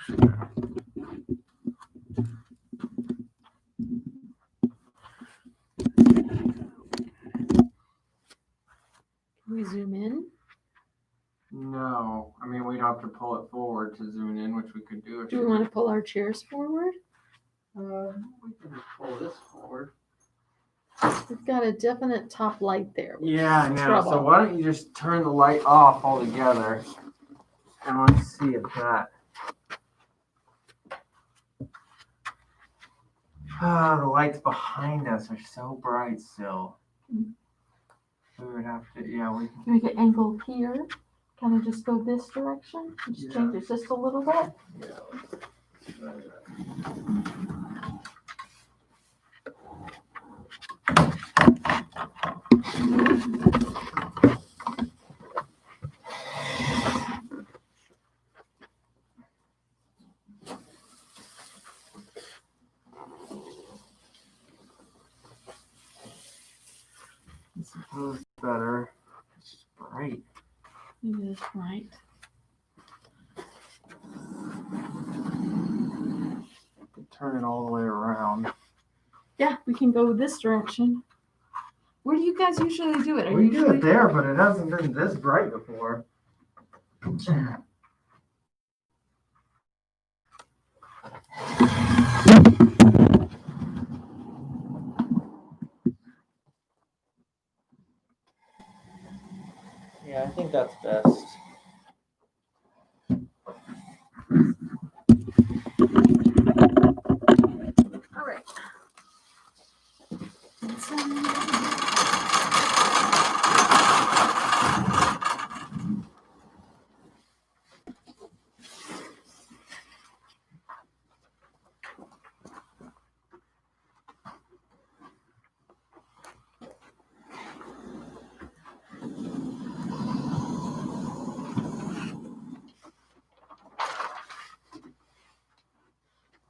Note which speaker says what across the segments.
Speaker 1: Can we zoom in?
Speaker 2: No, I mean we'd have to pull it forward to zoom in, which we could do.
Speaker 1: Do we want to pull our chairs forward?
Speaker 2: We can just pull this forward.
Speaker 1: We've got a definite top light there.
Speaker 2: Yeah, I know.
Speaker 1: Trouble.
Speaker 2: So why don't you just turn the light off altogether, and let's see if that. The lights behind us are so bright still. We would have to, yeah, we can.
Speaker 1: Can we get angled here? Can I just go this direction? Just change it just a little bit?
Speaker 2: Yeah. This is better. It's just bright.
Speaker 1: It is bright.
Speaker 2: Turn it all the way around.
Speaker 1: Yeah, we can go this direction. Where do you guys usually do it?
Speaker 2: We do it there, but it hasn't been this bright before. Yeah, I think that's best.
Speaker 1: All right.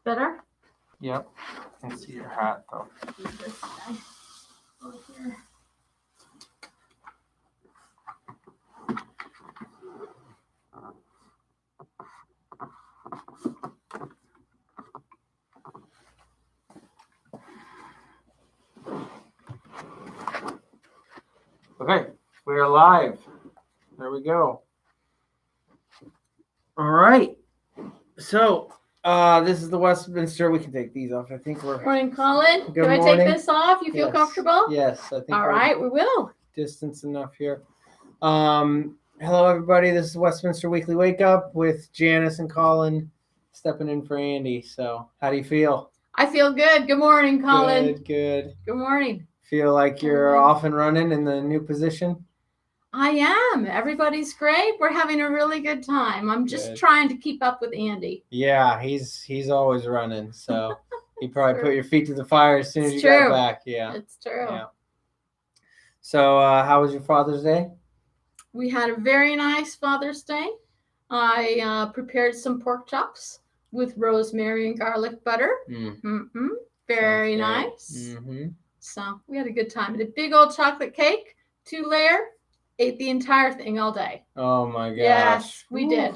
Speaker 1: Better?
Speaker 2: Yep. I can see your hat though.
Speaker 1: This guy over here.
Speaker 2: Okay, we're live. There we go. All right. So, this is the Westminster. We can take these off. I think we're.
Speaker 1: Morning, Colin.
Speaker 2: Good
Speaker 1: Do I
Speaker 2: morning.
Speaker 1: take this off? You feel
Speaker 2: Yes.
Speaker 1: comfortable?
Speaker 2: Yes, I think.
Speaker 1: All right, we will.
Speaker 2: Distance enough here. Hello, everybody. This is Westminster Weekly Wake Up with Janice and Colin stepping in for Andy. So, how do you feel?
Speaker 1: I feel good. Good morning, Colin.
Speaker 2: Good.
Speaker 1: Good morning.
Speaker 2: Feel like you're off and running in the new position?
Speaker 1: I am. Everybody's great. We're having a really good time. I'm just trying to keep up with Andy.
Speaker 2: Yeah, he's always running. So he probably put your feet to the fire as soon as you got back. Yeah,
Speaker 1: it's true.
Speaker 2: Yeah. So how was your Father's Day?
Speaker 1: We had a very nice Father's Day. I prepared some pork chops with rosemary and garlic butter. Very nice. So we had a good time. We had a big old chocolate cake, 2-layer. Ate the entire thing all day.
Speaker 2: Oh my gosh.
Speaker 1: Yes, we did.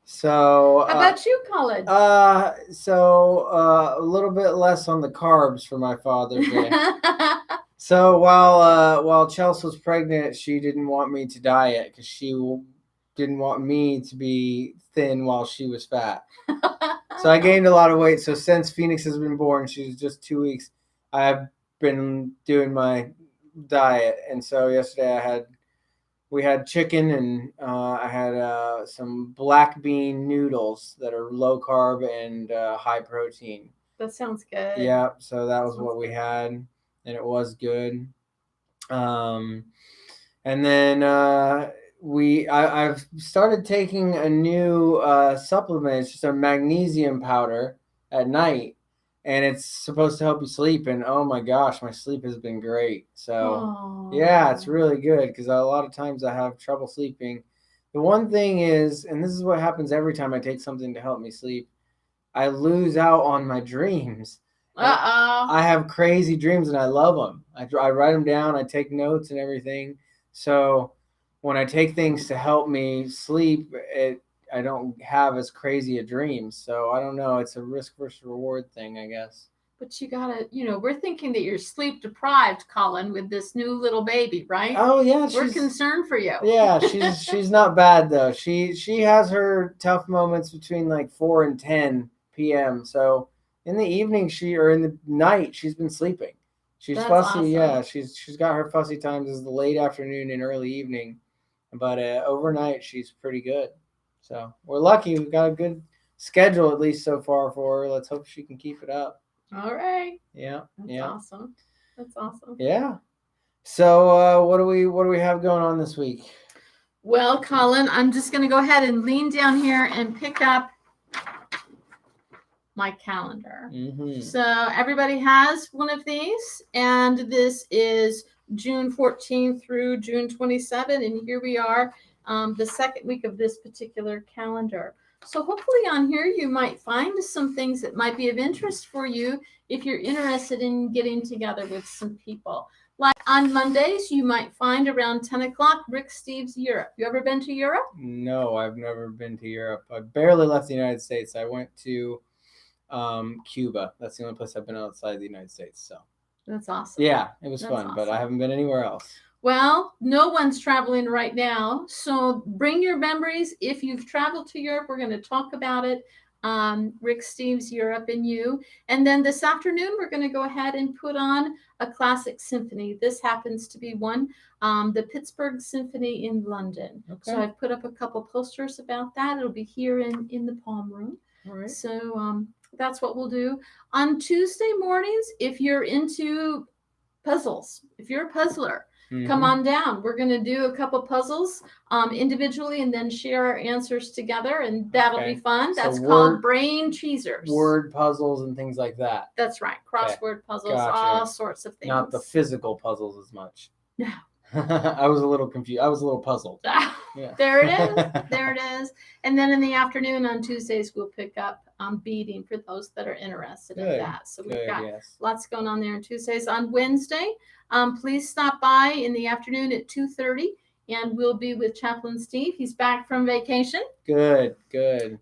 Speaker 2: So
Speaker 1: how about you, Colin?
Speaker 2: So a little bit less on the carbs for my Father's Day. So while Chelsea was pregnant, she didn't want me to diet because she didn't want me to be thin while she was fat. So I gained a lot of weight. So since Phoenix has been born, she's just 2 weeks, I've been doing my diet. And so yesterday we had chicken and I had some black bean noodles that are low carb and high protein.
Speaker 1: That sounds good.
Speaker 2: Yeah, so that was what we had, and it was good. And then I've started taking a new supplement. It's just a magnesium powder at night, and it's supposed to help you sleep. And oh my gosh, my sleep has been great. So yeah, it's really good because a lot of times I have trouble sleeping. The one thing is, and this is what happens every time I take something to help me sleep, I lose out on my dreams. I have crazy dreams and I love them. I write them down. I take notes and everything. So when I take things to help me sleep, don't have as crazy a dreams. So I don't know. It's a risk versus reward thing, I guess.
Speaker 1: But you gotta, we're thinking that you're sleep deprived, Colin, with this new little baby, right?
Speaker 2: Oh yeah,
Speaker 1: we're concerned for you.
Speaker 2: Yeah, she's not bad though. She has her tough moments between like 4 and 10 p.m. So in the evening or in the night she's been sleeping. She's
Speaker 1: That's
Speaker 2: fussy.
Speaker 1: awesome.
Speaker 2: Yeah, she's got her fussy times as the late afternoon and early evening, but overnight she's pretty good. So we're lucky. We've got a good schedule at least so far for her. Let's hope she can keep it up.
Speaker 1: All right.
Speaker 2: Yeah.
Speaker 1: That's awesome. That's awesome.
Speaker 2: Yeah. So what do we have going on this week?
Speaker 1: Well, Colin, I'm just going to go ahead and lean down here and pick up my calendar.
Speaker 2: Mm-hmm.
Speaker 1: So everybody has one of these, and this is June 14th through June 27th, and here we are, the second week of this particular calendar. So hopefully on here you might find some things that might be of interest for you if you're interested in getting together with some people. Like on Mondays, you might find around 10 o'clock Rick Steves Europe. You ever been to Europe?
Speaker 2: No, I've never been to Europe. I barely left the United States. I went to Cuba. That's the only place I've been outside the United States. So
Speaker 1: that's awesome.
Speaker 2: Yeah, it was fun, awesome. But I haven't been anywhere else.
Speaker 1: Well, no one's traveling right now, so bring your memories. If you've traveled to Europe, we're going to talk about it. Rick Steves Europe and you. And then this afternoon, we're going to go ahead and put on a classic symphony. This happens to be one, the Pittsburgh Symphony in London. Okay. So I've put up a couple posters about that. It'll be here in the Palm Room.
Speaker 2: All right.
Speaker 1: So that's what we'll do. On Tuesday mornings, if you're into puzzles, if you're a puzzler, come on down. We're going to do a couple puzzles individually and then share our answers together, and that'll be fun. That's called brain teasers.
Speaker 2: Word puzzles and things like that.
Speaker 1: That's right. Crossword puzzles, all sorts of things.
Speaker 2: Not the physical puzzles as much.
Speaker 1: No.
Speaker 2: I was a little confused. I was a little puzzled.
Speaker 1: Yeah. There it is. There it is. And then in the afternoon on Tuesdays, we'll pick up beading for those that are interested in that. So we've got lots going on there on Tuesdays. On Wednesday, please stop by in the afternoon at 2:30, and we'll be with Chaplain Steve. He's back from vacation.
Speaker 2: Good.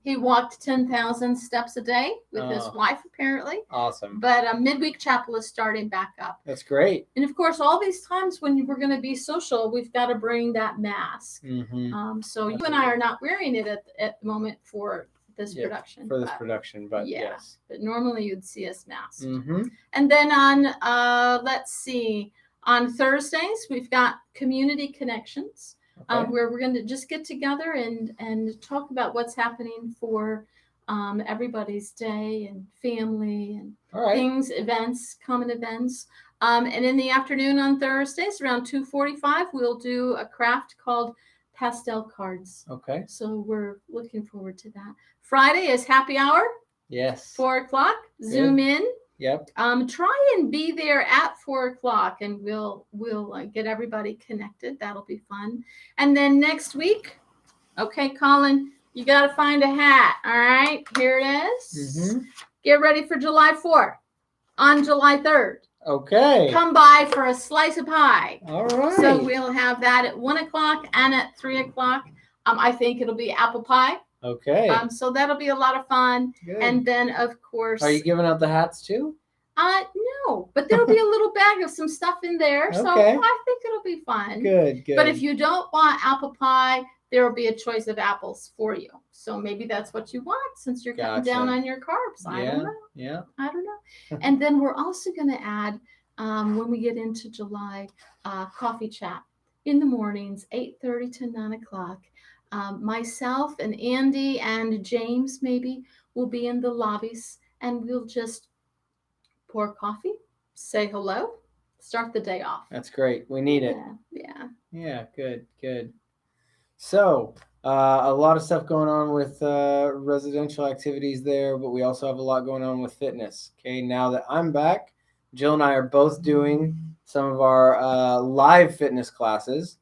Speaker 1: He walked 10,000 steps a day with his wife, apparently.
Speaker 2: Awesome.
Speaker 1: But midweek chapel is starting back up.
Speaker 2: That's great.
Speaker 1: And of course, all these times when we're going to be social, we've got to bring that mask.
Speaker 2: Mm-hmm.
Speaker 1: So you and I are not wearing it at the moment for this production.
Speaker 2: For this production, but yes.
Speaker 1: But normally you'd see us masked.
Speaker 2: Mm-hmm.
Speaker 1: And then on, let's see, on Thursdays, we've got Community Connections, where we're going to just get together and talk about what's happening for everybody's day and family and things, events, common events. And in the afternoon on Thursdays, around 2:45, we'll do a craft called pastel cards.
Speaker 2: Okay.
Speaker 1: So we're looking forward to that. Friday is happy hour.
Speaker 2: Yes.
Speaker 1: 4 o'clock. Zoom in.
Speaker 2: Yep.
Speaker 1: Try and be there at 4 o'clock, and we'll get everybody connected. That'll be fun. And then next week, okay, Colin, you got to find a hat. All right, here it is.
Speaker 2: Mm-hmm.
Speaker 1: Get ready for July 4th. On July 3rd.
Speaker 2: Okay.
Speaker 1: Come by for a slice of pie.
Speaker 2: All right.
Speaker 1: So we'll have that at 1 o'clock and at 3 o'clock. I think it'll be apple pie.
Speaker 2: Okay.
Speaker 1: So that'll be a lot of fun.
Speaker 2: Good.
Speaker 1: And then, of course.
Speaker 2: Are you giving out the hats too?
Speaker 1: No, but there'll be a little bag of some stuff in there. So I think it'll be fun.
Speaker 2: Good.
Speaker 1: But if you don't want apple pie, there will be a choice of apples for you. So maybe that's what you want since you're cutting down on your carbs. I don't know.
Speaker 2: Yeah.
Speaker 1: I don't know. And then we're also going to add, when we get into July, coffee chat in the mornings, 8:30 to 9 o'clock. Myself and Andy and James maybe will be in the lobbies, and we'll just pour coffee, say hello, start the day off.
Speaker 2: That's great. We need it.
Speaker 1: Yeah.
Speaker 2: Good. So a lot of stuff going on with residential activities there, but we also have a lot going on with fitness. Okay, now that I'm back, Jill and I are both doing some of our live fitness classes.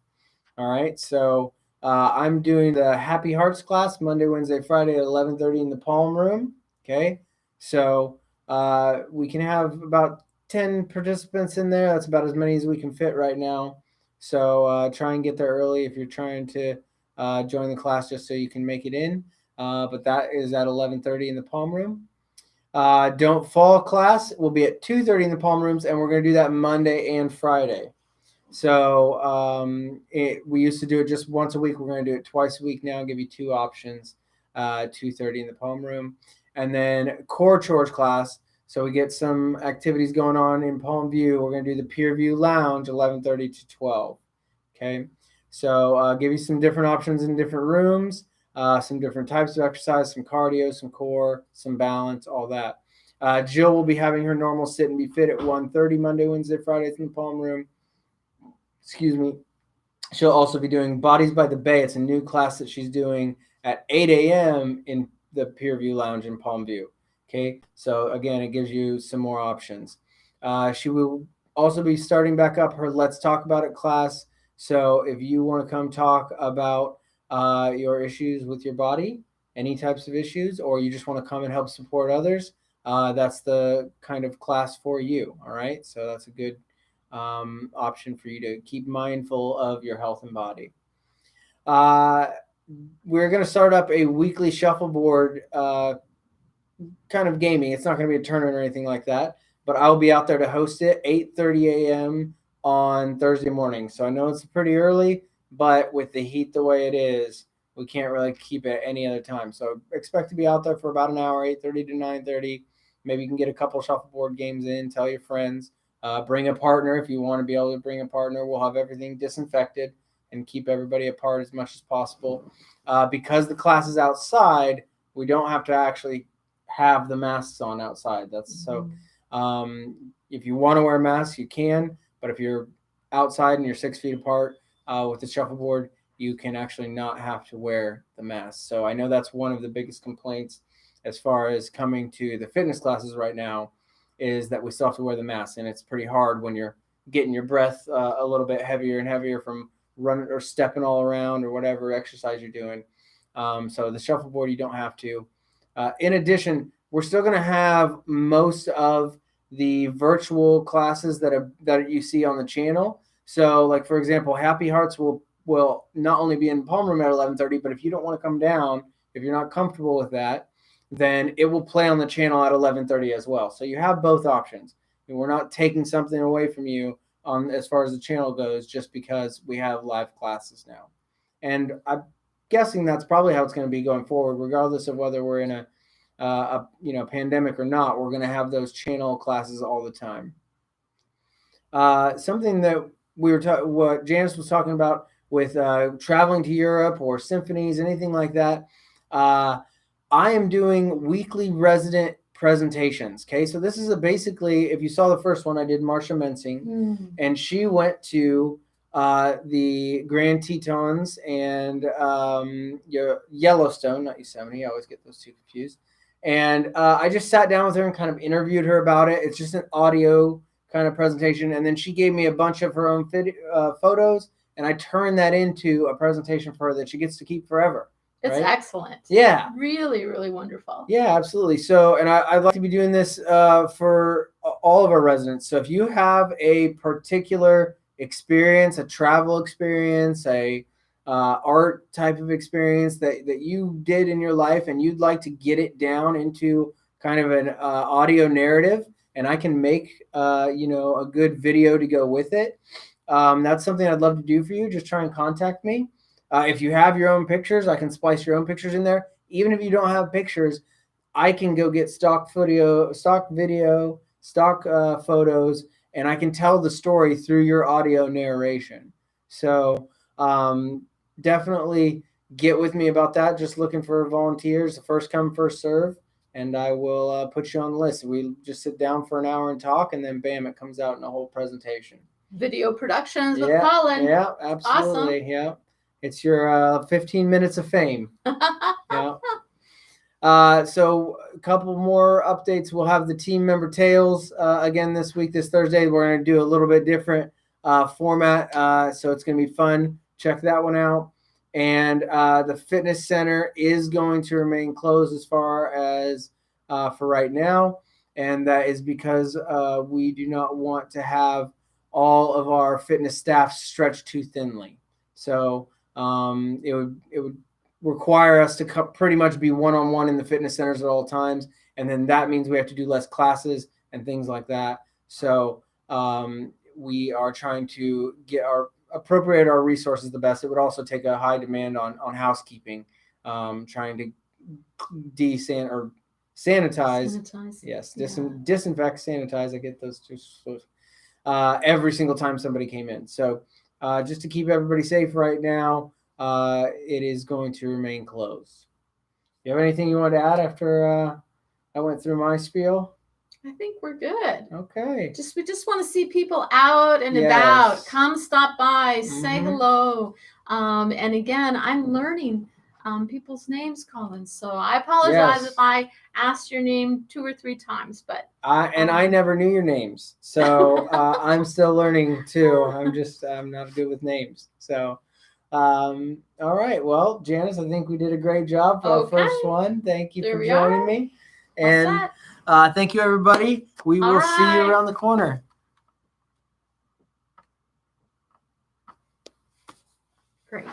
Speaker 2: All right, so I'm doing the Happy Hearts class Monday, Wednesday, Friday at 11:30 in the Palm Room. Okay, so we can have about 10 participants in there. That's about as many as we can fit right now. So try and get there early if you're trying to join the class just so you can make it in. But that is at 11:30 in the Palm Room. Don't Fall class will be at 2:30 in the Palm Rooms, and we're going to do that Monday and Friday. So we used to do it just once a week. We're going to do it twice a week now. Give you two options. 2:30 in the Palm Room, and then Core Chores class. So we get some activities going on in Palm View. We're going to do the Peer View Lounge, 11:30 to 12. Okay, so give you some different options in different rooms, some different types of exercise, some cardio, some core, some balance, all that. Jill will be having her normal Sit and Be Fit at 1:30 Monday, Wednesday, Fridays in the Palm Room. Excuse me. She'll also be doing Bodies by the Bay. It's a new class that she's doing at 8 a.m. in the Peer View Lounge in Palm View. Okay, so again, it gives you some more options. She will also be starting back up her Let's Talk About It class. So if you want to come talk about your issues with your body, any types of issues, or you just want to come and help support others, that's the kind of class for you. All right, so that's a good option for you to keep mindful of your health and body. We're going to start up a weekly shuffleboard kind of gaming. It's not going to be a tournament or anything like that, but I'll be out there to host it 8:30 a.m. on Thursday morning. So I know it's pretty early, but with the heat the way it is, we can't really keep it any other time. So expect to be out there for about an hour, 8:30 to 9:30. Maybe you can get a couple shuffleboard games in, tell your friends. Bring a partner if you want to be able to bring a partner. We'll have everything disinfected and keep everybody apart as much as possible. Because the class is outside, we don't have to actually have the masks on outside. That's so. If you want to wear masks, you can. But if you're outside and you're 6 feet apart with the shuffleboard, you can actually not have to wear the mask. So I know that's one of the biggest complaints as far as coming to the fitness classes right now, is that we still have to wear the mask, and it's pretty hard when you're getting your breath a little bit heavier and heavier from running or stepping all around or whatever exercise you're doing. So the shuffleboard, you don't have to. In addition, we're still going to have most of the virtual classes that you see on the channel. So, like for example, Happy Hearts will not only be in Palm Room at 11:30, but if you don't want to come down, if you're not comfortable with that, then it will play on the channel at 11:30 as well. So you have both options. And we're not taking something away from you on as far as the channel goes just because we have live classes now. And I'm guessing that's probably how it's going to be going forward, regardless of whether we're in a pandemic or not. We're going to have those channel classes all the time. Something that what Janice was talking about with traveling to Europe or symphonies, anything like that. I am doing weekly resident presentations. Okay, so this is basically, if you saw the first one, I did Marsha Mensing, and she went to the Grand Tetons and Yellowstone, not Yosemite. I always get those two confused. And I just sat down with her and kind of interviewed her about it. It's just an audio kind of presentation, and then she gave me a bunch of her own photos, and I turned that into a presentation for her that she gets to keep forever.
Speaker 1: It's
Speaker 2: right?
Speaker 1: excellent.
Speaker 2: Yeah.
Speaker 1: Really, really wonderful.
Speaker 2: Yeah, absolutely. So, and I'd like to be doing this for all of our residents. So if you have a particular experience, a travel experience, a art type of experience that you did in your life, and you'd like to get it down into kind of an audio narrative, and I can make a good video to go with it, that's something I'd love to do for you. Just try and contact me. If you have your own pictures, I can splice your own pictures in there. Even if you don't have pictures, I can go get stock video, photos, and I can tell the story through your audio narration. So definitely get with me about that. Just looking for volunteers, first come, first serve, and I will put you on the list. We just sit down for an hour and talk, and then bam, it comes out in a whole presentation.
Speaker 1: Video productions with Colin.
Speaker 2: Yeah, absolutely. Awesome. Yeah. It's your 15 minutes of fame. Yeah. So a couple more updates. We'll have the team member tales again this week, this Thursday. We're going to do a little bit different format, so it's going to be fun. Check that one out. And the fitness center is going to remain closed as far as for right now, and that is because we do not want to have all of our fitness staff stretched too thinly. So It would require us to pretty much be one-on-one in the fitness centers at all times, and then that means we have to do less classes and things like that. So we are trying to appropriate our resources the best. It would also take a high demand on housekeeping, trying to sanitize. Yes, disinfect, sanitize. I get those two. Every single time somebody came in. So just to keep everybody safe right now, it is going to remain closed. You have anything you want to add after I went through my spiel?
Speaker 1: I think we're good.
Speaker 2: Okay.
Speaker 1: We just want to see people out and about. Come stop by, say hello. And again, I'm learning people's names, Colin. So I apologize if I asked your name 2 or 3 times, but
Speaker 2: I never knew your names, so I'm still learning too. I'm not good with names. So, all right. Well, Janice, I think we did a great job for our first one. Thank you for joining me, and thank you, everybody. We will see you around the corner.
Speaker 1: Great.